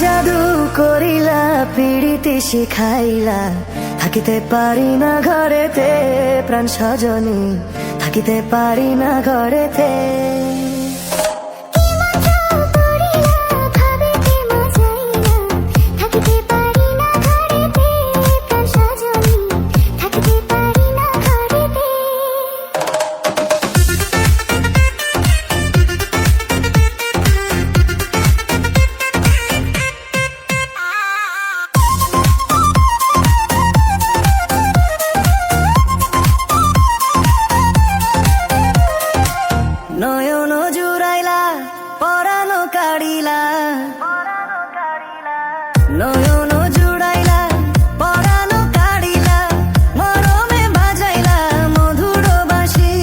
জাদু করিলা পিড়িতে শিখাইলা থাকিতে পারি না ঘরেতে প্রাণ সজনী থাকিতে পারি না ঘরেতে নয়ন জুড়াইলা পরানো কাড়িলা নয়ন জুড়াইলা পরানো কাড়িলা মরমে বাজাইলা মধুর বাঁশি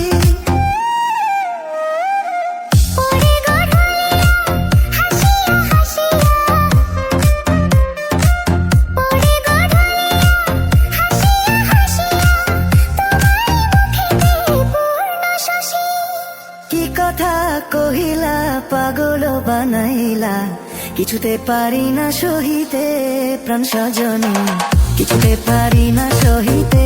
কি কথা কহিলা পাগল বানাইলা কিছুতে পারি না সহিতে প্রাণ সজনী কিছুতে পারি না সহিতে।